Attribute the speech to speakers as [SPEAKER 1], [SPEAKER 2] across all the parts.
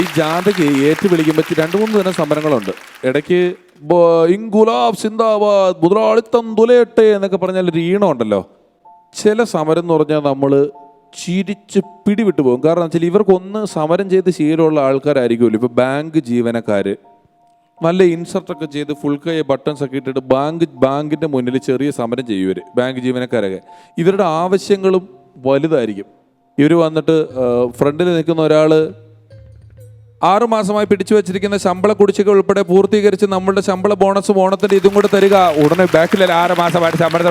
[SPEAKER 1] ഈ ജാഥയ്ക്ക് ഏറ്റു വിളിക്കുമ്പോൾ 2-3 ദിനം സമരങ്ങളുണ്ട്. ഇടയ്ക്ക് ഇൻകുലാബ് സിന്ദാബാദ് മുതലാളിത്തം തുലയട്ടെ എന്നൊക്കെ പറഞ്ഞാൽ ഒരു ഈണം ഉണ്ടല്ലോ. ചില സമരം എന്ന് പറഞ്ഞാൽ നമ്മൾ ചിരിച്ച് പിടിവിട്ട് പോകും. കാരണം വെച്ചാൽ ഇവർക്കൊന്ന് സമരം ചെയ്ത് ശീലമുള്ള ആൾക്കാരായിരിക്കുമല്ലോ. ഇപ്പോൾ ബാങ്ക് ജീവനക്കാർ നല്ല ഇൻസർട്ടൊക്കെ ചെയ്ത് ഫുൾ കൈ ബട്ടൺസ് ഒക്കെ ഇട്ടിട്ട് ബാങ്കിൻ്റെ മുന്നിൽ ചെറിയ സമരം ചെയ്യും ഇവർ. ബാങ്ക് ജീവനക്കാരൊക്കെ ഇവരുടെ ആവശ്യങ്ങളും വലുതായിരിക്കും. ഇവർ വന്നിട്ട് ഫ്രണ്ടിൽ നിൽക്കുന്ന ഒരാൾ 6 മാസമായി പിടിച്ചു വെച്ചിരിക്കുന്ന ശമ്പള കുടിശ്ശിക ഉൾപ്പെടെ പൂർത്തീകരിച്ച് നമ്മളുടെ ശമ്പള ബോണസും ഓണത്തിൻ്റെ ഇതും കൂടെ തരിക. ഉടനെ ബാക്കിലല്ല 6 മാസമായിട്ട് ശമ്പളം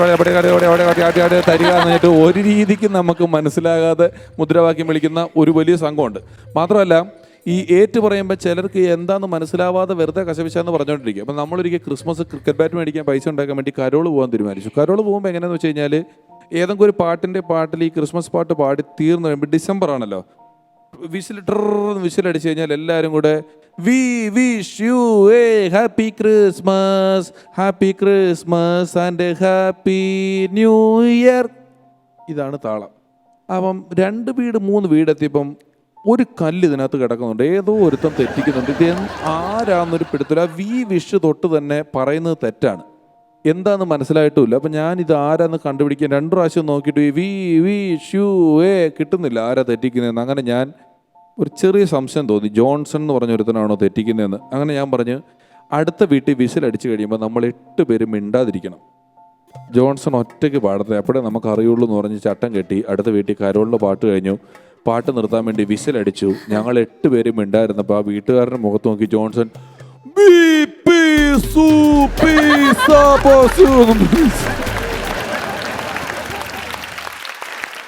[SPEAKER 1] തരിക എന്നിട്ട് ഒരു രീതിക്ക് നമുക്ക് മനസ്സിലാകാതെ മുദ്രാവാക്യം വിളിക്കുന്ന ഒരു വലിയ സംഘമുണ്ട്. മാത്രമല്ല ഈ ഏറ്റു പറയുമ്പോൾ ചിലർക്ക് എന്താണെന്ന് മനസ്സിലാവാതെ വെറുതെ കശപിശാന്ന് പറഞ്ഞുകൊണ്ടിരിക്കും. അപ്പം നമ്മളൊരിക്കൽ ക്രിസ്മസ് ക്രിക്കറ്റ് ബാറ്റ് മേടിക്കാൻ പൈസ ഉണ്ടാക്കാൻ വേണ്ടി കരോൾ പോകാൻ തീരുമാനിച്ചു. കരോൾ പോകുമ്പോൾ എങ്ങനെയാണെന്ന് വെച്ച് കഴിഞ്ഞാൽ ഏതെങ്കിലും ഒരു പാട്ടിൽ ഈ ക്രിസ്മസ് പാട്ട് പാടി തീർന്നു കഴിയുമ്പോൾ ഡിസംബർ ആണല്ലോ, വിസിലടിച്ചു കഴിഞ്ഞാൽ എല്ലാവരും കൂടെ we wish you A happy Christmas and happy new year, ഇതാണ് താളം. അപ്പം 2 വീട് 3 വീടെത്തിയപ്പം ഒരു കല്ല് ഇതിനകത്ത് കിടക്കുന്നുണ്ട്. ഏതോ ഒരുത്തം തെറ്റിക്കുന്നുണ്ട്. ഇത് ആരാന്നൊരു പിടുത്തില്ല. വി വിഷ് തൊട്ട് തന്നെ പറയുന്നത് തെറ്റാണ്. എന്താന്ന് മനസ്സിലായിട്ടുമില്ല. അപ്പം ഞാനിത് ആരാന്ന് കണ്ടുപിടിക്കാൻ 2 പ്രാവശ്യം നോക്കിയിട്ട് വി വിഷ് യു എ കിട്ടുന്നില്ല, ആരാ തെറ്റിക്കുന്നതെന്ന്. അങ്ങനെ ഞാൻ ഒരു ചെറിയ സംശയം തോന്നി, ജോൺസൺ എന്ന് പറഞ്ഞ ഒരുത്തനാണോ തെറ്റിക്കുന്നതെന്ന്. അങ്ങനെ ഞാൻ പറഞ്ഞ് അടുത്ത വീട്ടിൽ വിസിലടിച്ച് കഴിയുമ്പോൾ നമ്മൾ 8 പേരും മിണ്ടാതിരിക്കണം. ജോൺസൺ ഒറ്റയ്ക്ക് പാടത്തെ അപ്പോഴേ നമുക്ക് അറിയുള്ളൂ എന്ന് പറഞ്ഞ് ചട്ടം കെട്ടി അടുത്ത വീട്ടിൽ കരോളിൻ്റെ പാട്ട് കഴിഞ്ഞു. പാട്ട് നിർത്താൻ വേണ്ടി വിസിലടിച്ചു. ഞങ്ങൾ 8 പേരും മിണ്ടായിരുന്നപ്പോൾ ആ വീട്ടുകാരൻ്റെ മുഖത്ത് നോക്കി ജോൺസൺ ബി പി സു പി സ